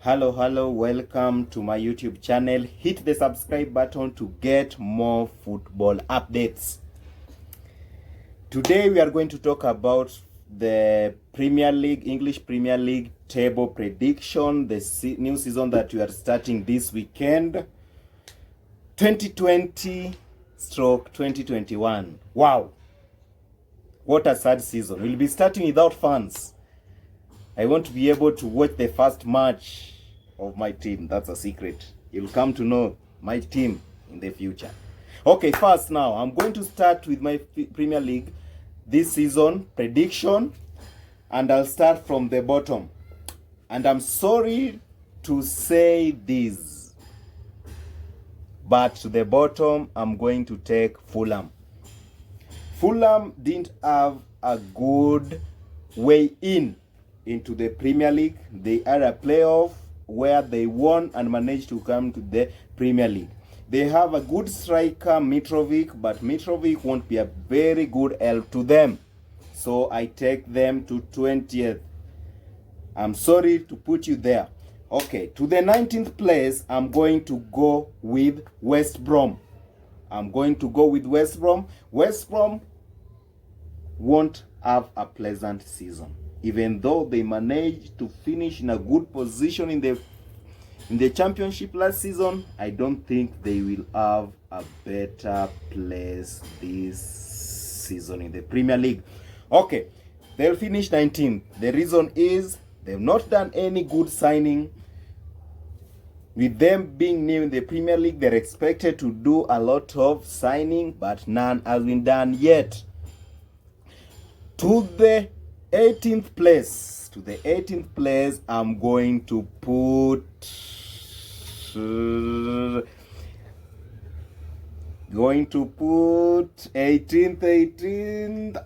Hello, welcome to my YouTube channel. Hit the subscribe button to get more football updates. Today we are going to talk about the Premier League, English Premier League table prediction, the new season that we are starting this weekend, 2020/2021. Wow, what a sad season. We'll be starting without fans. I want to be able to watch the first match of my team. That's a secret. You'll come to know my team in the future. Okay, first now, I'm going to start with my Premier League this season prediction, and I'll start from the bottom. And I'm sorry to say this, but to the bottom, I'm going to take Fulham. Fulham didn't have a good way into the Premier League. They had a playoff where they won and managed to come to the Premier League. They have a good striker, Mitrovic, but Mitrovic won't be a very good help to them. So I take them to 20th. I'm sorry to put you there. Okay, to the 19th place, I'm going to go with West Brom. West Brom won't have a pleasant season. Even though they managed to finish in a good position in the championship last season, I don't think they will have a better place this season in the Premier League. Okay, they'll finish 19th. The reason is they've not done any good signing. With them being new in the Premier League, they're expected to do a lot of signing, but none has been done yet. To the 18th place, I'm going to put 18th.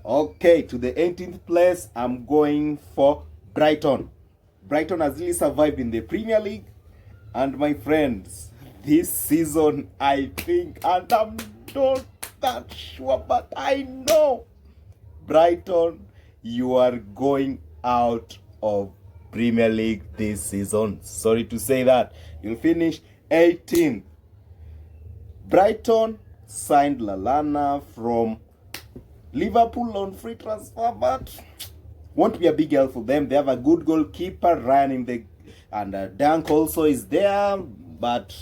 Okay, to the 18th place, I'm going for Brighton. Brighton has really survived in the Premier League, and my friends, this season I think, and I'm not that sure, but I know Brighton, you are going out of Premier League this season. Sorry to say that. You'll finish 18th. Brighton signed Lallana from Liverpool on free transfer, but won't be a big help for them. They have a good goalkeeper, Ryan and Dunk also is there, but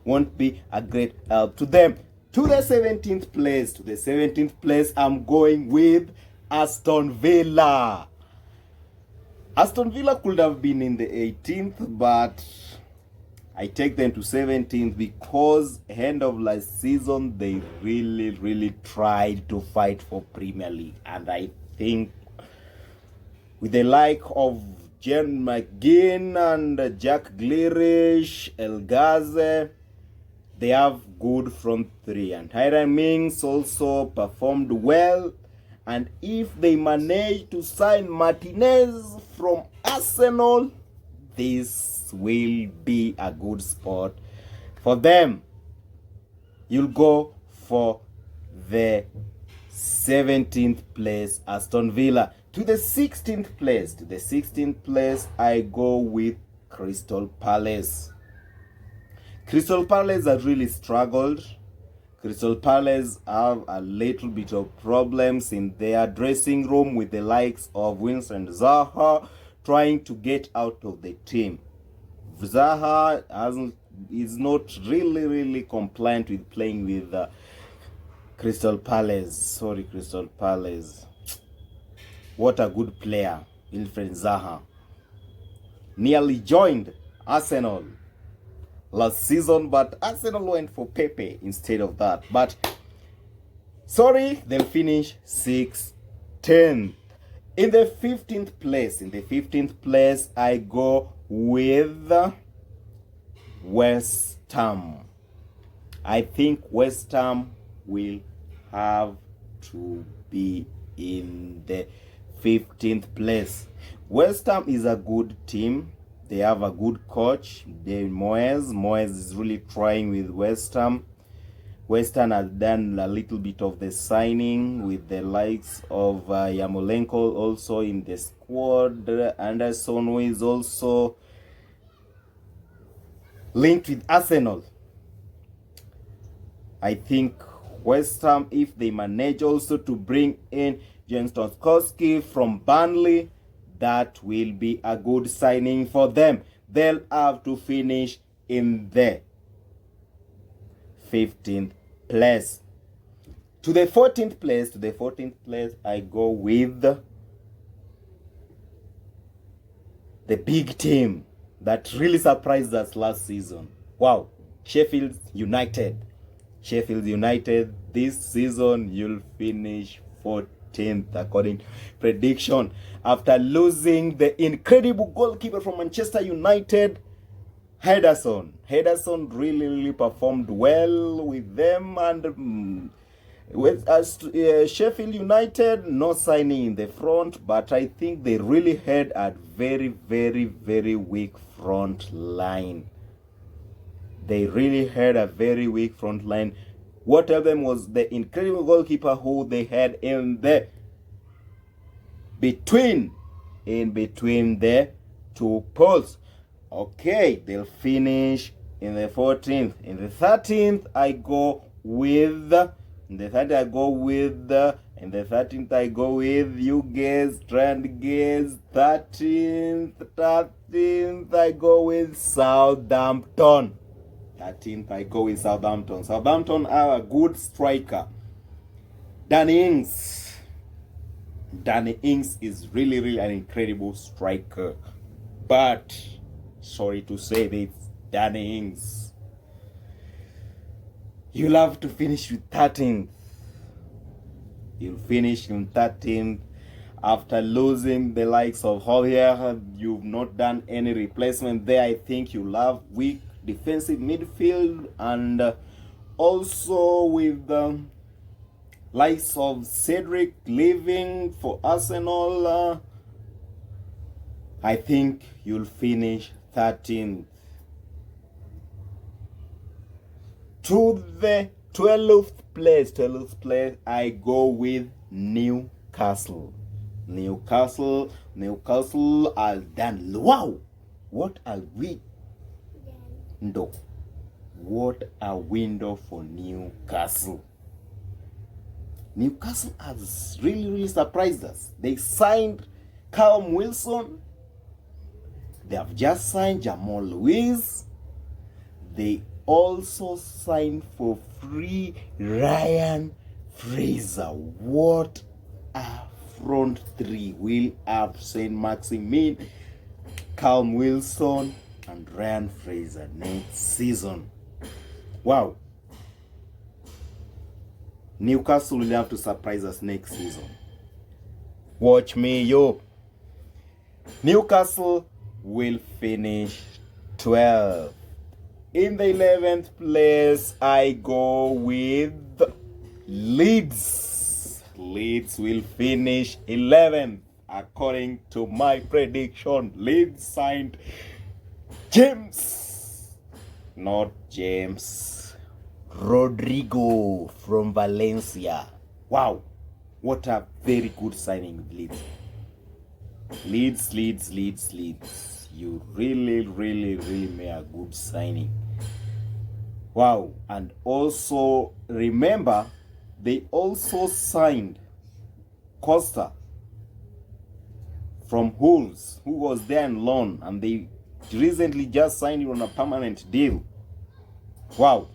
won't be a great help to them. To the 17th place, I'm going with Aston Villa. Aston Villa could have been in the 18th, but I take them to 17th because end of last season they really tried to fight for Premier League, and I think with the like of Jen McGinn and Jack Grealish, El Ghazi, they have good front three, and Tyrone Mings also performed well. And if they manage to sign Martinez from Arsenal, this will be a good spot for them. You'll go for the 17th place, Aston Villa. To the 16th place, I go with Crystal Palace. Crystal Palace has really struggled. Crystal Palace have a little bit of problems in their dressing room with the likes of Wilfried Zaha trying to get out of the team. Zaha is not really compliant with playing with Crystal Palace. Sorry, Crystal Palace. What a good player, Wilfried Zaha. Nearly joined Arsenal last season, but Arsenal went for Pepe instead of that. But sorry, they'll finish 6th. In the 15th place, I go with West Ham. I think West Ham will have to be in the 15th place. West Ham is a good team. They have a good coach, David Moyes. Moyes is really trying with West Ham. West Ham has done a little bit of the signing with the likes of Yarmolenko also in the squad. Anderson, who is also linked with Arsenal. I think West Ham, if they manage also to bring in James Tarkowski from Burnley, that will be a good signing for them. They'll have to finish in the 15th place. To the 14th place, I go with the big team that really surprised us last season. Wow, Sheffield United. Sheffield United, this season you'll finish 14th according to prediction. After losing the incredible goalkeeper from Manchester United, Henderson. Henderson really performed well with them, and with us, Sheffield United, no signing in the front, but I think they really had a very weak front line. They really had a very weak front line. What helped them was the incredible goalkeeper who they had in between the two poles. Okay, they'll finish in the 14th. In the 13th, I go with you guys, trying guess. 13th, I go with Southampton. Southampton are a good striker. Danny Ings is really an incredible striker. But sorry to say this, Danny Ings, you'll have to finish with 13th. You'll finish in 13th. After losing the likes of Hoyer, you've not done any replacement there. I think you'll have weak defensive midfield, and also with the likes of Cedric leaving for Arsenal, I think you'll finish 13th. To the 12th place, I go with Newcastle. Newcastle are done. Wow, what a window! What a window for Newcastle. Newcastle has really surprised us. They signed Callum Wilson. They have just signed Jamal Lewis. They also signed for free Ryan Fraser. What a front three. We'll have Saint-Maximin, Callum Wilson, and Ryan Fraser next season. Wow. Newcastle will have to surprise us next season. Watch me, yo. Newcastle will finish 12th. In the 11th place, I go with Leeds. Leeds will finish 11th. According to my prediction, Leeds signed Rodrigo from Valencia. Wow, what a very good signing with Leeds. Leeds. You really made a good signing. Wow, and also remember, they also signed Costa from Wolves, who was there on loan, and they recently just signed him on a permanent deal. Wow.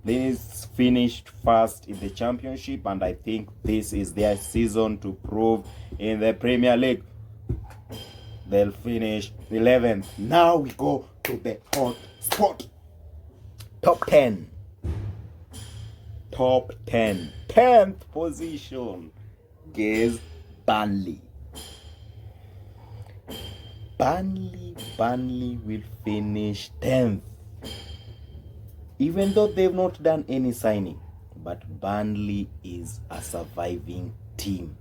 Leeds finished first in the championship, and I think this is their season to prove in the Premier League. They'll finish 11th. Now we go to the hot spot. Top 10. 10th position. Guess Burnley. Burnley will finish 10th. Even though they've not done any signing, but Burnley is a surviving team.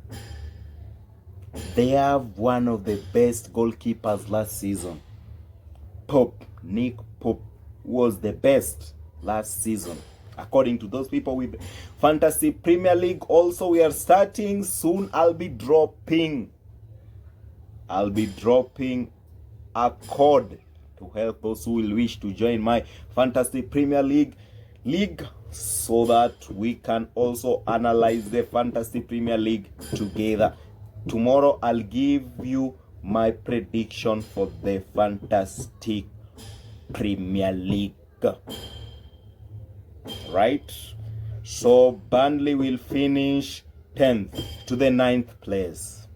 They have one of the best goalkeepers last season. Nick Pope was the best last season, according to those people with Fantasy Premier League. Also, we are starting soon. I'll be dropping a code to help those who will wish to join my Fantasy Premier League so that we can also analyze the Fantasy Premier League together. Tomorrow I'll give you my prediction for the Fantastic Premier League. Right? So Burnley will finish 10th to the 9th place.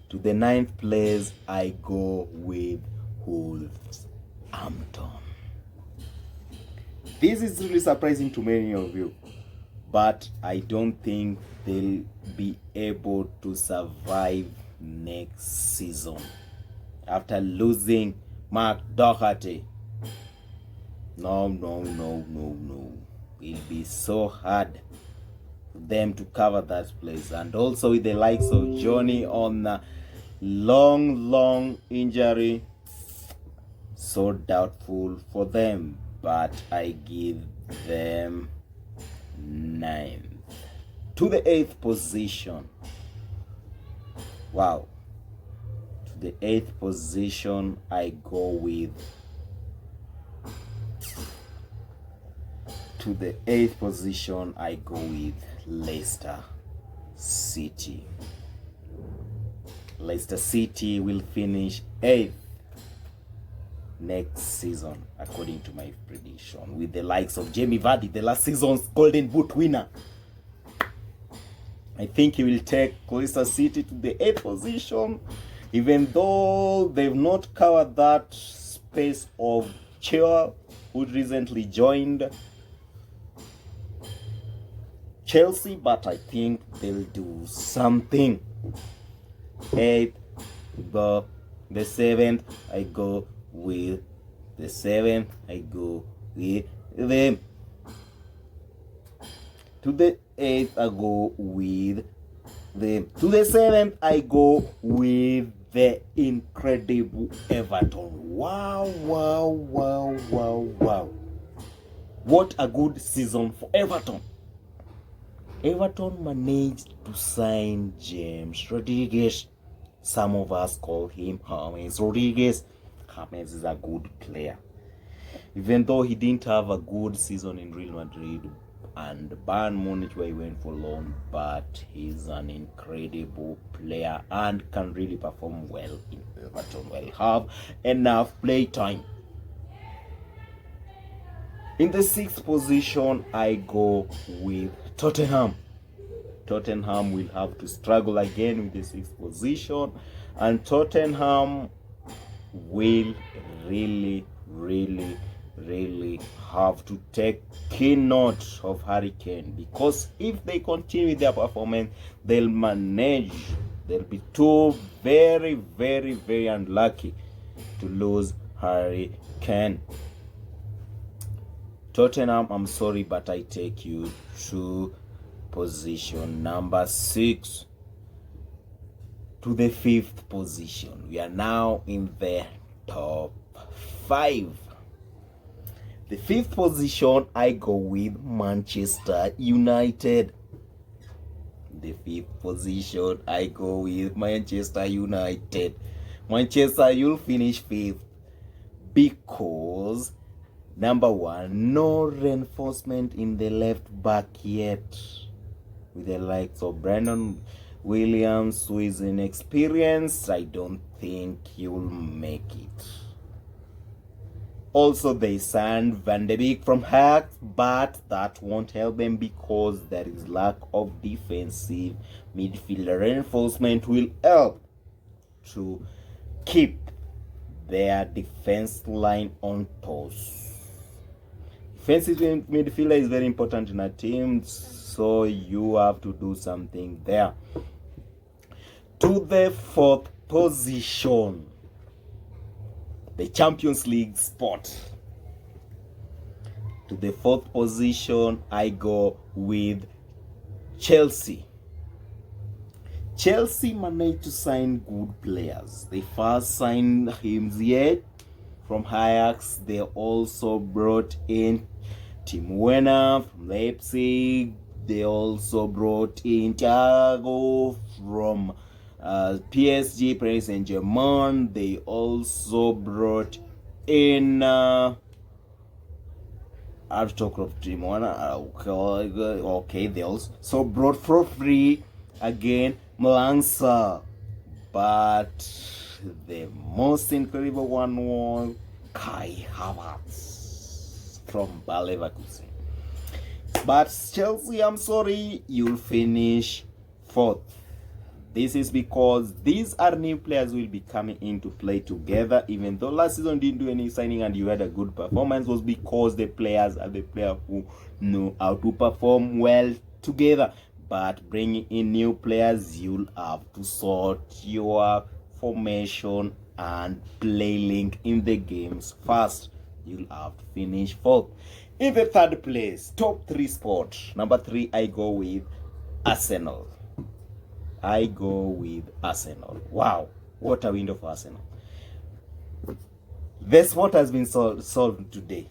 To the 9th place, I go with Wolverhampton. This is really surprising to many of you, but I don't think they'll be able to survive next season after losing Mark Doherty. No. It'll be so hard for them to cover that place. And also with the likes of Johnny on a long injury, so doubtful for them. But I give them 9th. To the 8th position. Wow. To the 8th position, I go with... To the 8th position, I go with Leicester City. Leicester City will finish 8th next season, according to my prediction, with the likes of Jamie Vardy, the last season's Golden Boot winner. I think he will take Leicester City to the 8th position, even though they've not covered that space of Chilwell, who recently joined Chelsea, but I think they'll do something. 8th, the 7th, I go with the 7th, I go with them. To the 8th, I go with them. To the 7th, I go with the incredible Everton. Wow. What a good season for Everton. Everton managed to sign James Rodriguez. Some of us call him James Rodriguez. James is a good player. Even though he didn't have a good season in Real Madrid and Bayern Munich where he went for loan, but he's an incredible player and can really perform well in Everton. Will have enough play time. In the 6th position, I go with Tottenham. Tottenham will have to struggle again with the 6th position, and Tottenham will really have to take keen note of Harry Kane, because if they continue their performance, they'll be too very unlucky to lose Harry Kane. Tottenham, I'm sorry, but I take you to position number 6 to the 5th position. We are now in the top 5. The 5th position, I go with Manchester United. The 5th position, I go with Manchester United. Manchester, you'll finish 5th because number 1, no reinforcement in the left back yet, with the likes of Brandon Williams, who is inexperienced. I don't think he will make it. Also, they signed Van de Beek from Ajax, but that won't help them because there is lack of defensive midfielder reinforcement. Will help to keep their defense line on toes. Defensive midfielder is very important in a team, so you have to do something there. To the 4th position, the Champions League spot. To the 4th position, I go with Chelsea. Chelsea managed to sign good players. They first signed Ziyech from Ajax. They also brought in Timo Werner from Leipzig. They also brought in Thiago from PSG, Paris Saint-Germain, they also brought in Autocroft Team One. Okay, they also brought for free again Melansa, but the most incredible one was Kai Havertz from Bayer Leverkusen. But Chelsea, I'm sorry, you'll finish fourth. This is because these are new players who will be coming into play together. Even though last season didn't do any signing and you had a good performance, was because the players are the players who know how to perform well together. But bringing in new players, you'll have to sort your formation and play link in the games fast. You'll have to finish fourth. In the third place, top 3 spot. Number 3, I go with Arsenal. Wow, what a window for Arsenal. The spot has been solved today.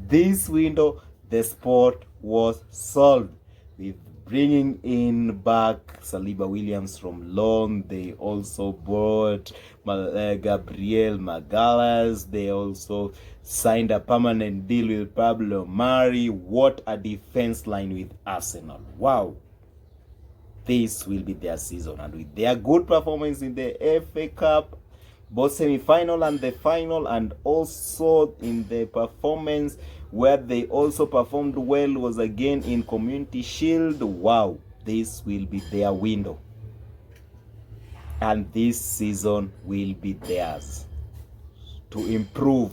This window, the spot was solved with bringing in back Saliba Williams from loan. They also bought Gabriel Magalhaes. They also signed a permanent deal with Pablo Mari. What a defense line with Arsenal. Wow. This will be their season, and with their good performance in the FA Cup, both semi-final and the final, and also in the performance where they also performed well was again in Community Shield. Wow, this will be their window, and this season will be theirs to improve.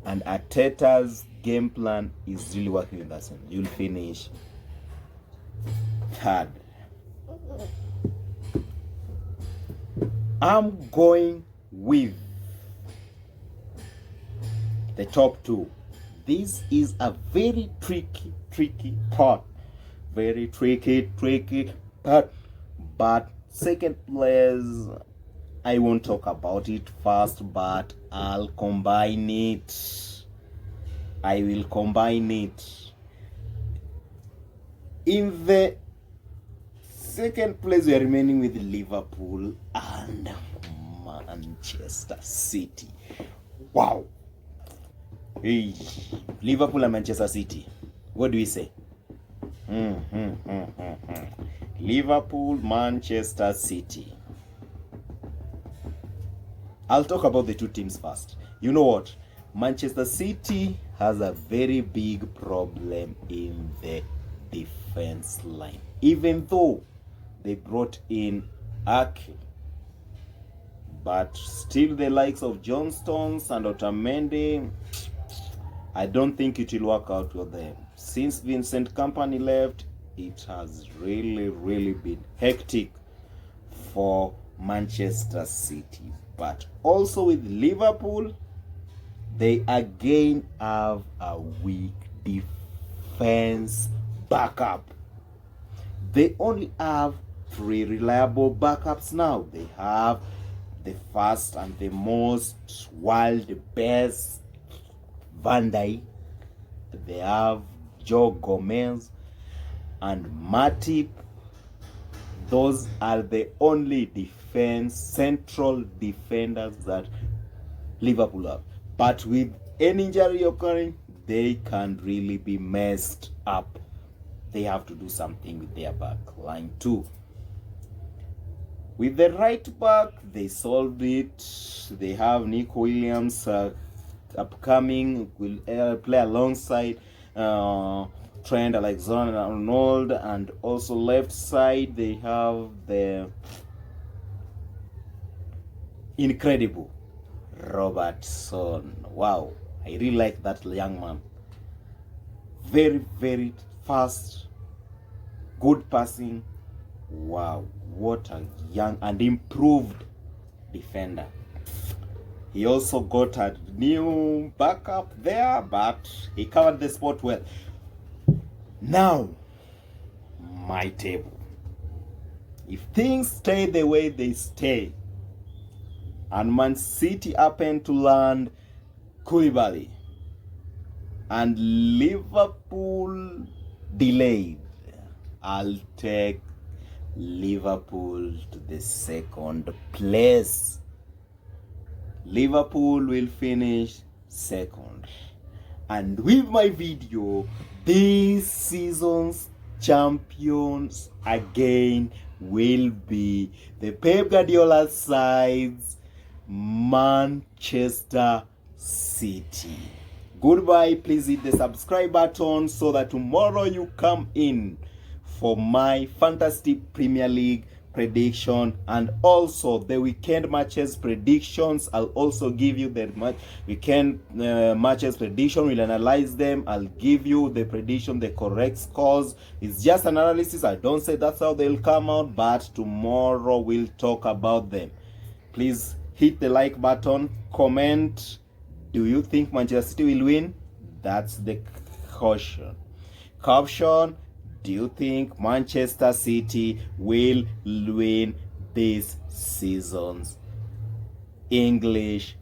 And Arteta's game plan is really working with us. You'll finish third. I'm going with the top 2. This is a very tricky part. Very tricky part. But second place, I won't talk about it first, but I'll combine it. I will combine it. In the second place, we are remaining with Liverpool and Manchester City. Wow. Hey, Liverpool and Manchester City. What do we say? Liverpool, Manchester City. I'll talk about the two teams first. You know what? Manchester City has a very big problem in the defense line. Even though they brought in Ake, but still the likes of John Stones and Otamendi, I don't think it will work out with them. Since Vincent Kompany left, it has really been hectic for Manchester City. But also with Liverpool, they again have a weak defense backup. They only have 3 reliable backups now. They have the first and the most wild best Van Dijk. They have Joe Gomez and Matip. Those are the only central defenders that Liverpool have. But with any injury occurring, they can really be messed up. They have to do something with their back line too. With the right back, they solved it. They have Nico Williams upcoming, will play alongside Trent Alexander-Arnold, and also left side they have the incredible Robertson. Wow, I really like that young man. Very fast, good passing. Wow, what a young and improved defender. He also got a new backup there, but he covered the spot well. Now, my table. If things stay the way they stay, and Man City happen to land Koulibaly, and Liverpool delayed, I'll take Liverpool to the second place. Liverpool will finish second. And with my video, this season's champions again will be the Pep Guardiola side's Manchester City. Goodbye. Please hit the subscribe button so that tomorrow you come in for my fantastic Premier League prediction and also the weekend matches predictions. I'll also give you the weekend matches prediction. We'll analyze them. I'll give you the prediction, the correct scores. It's just an analysis. I don't say that's how they'll come out, but tomorrow we'll talk about them. Please hit the like button, comment. Do you think Manchester City will win? That's the question. Caption: do you think Manchester City will win this season's English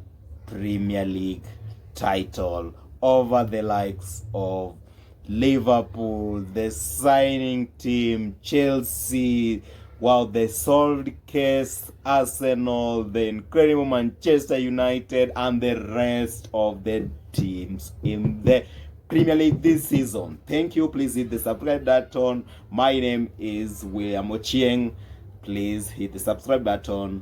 Premier League title over the likes of Liverpool, the signing team, Chelsea, wow, the solved case, Arsenal, the incredible Manchester United, and the rest of the teams in the Premier League this season? Thank you. Please hit the subscribe button. My name is William Ochieng. Please hit the subscribe button.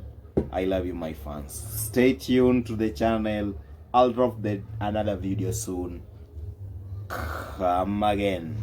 I love you, my fans. Stay tuned to the channel. I'll drop another video soon. Come again.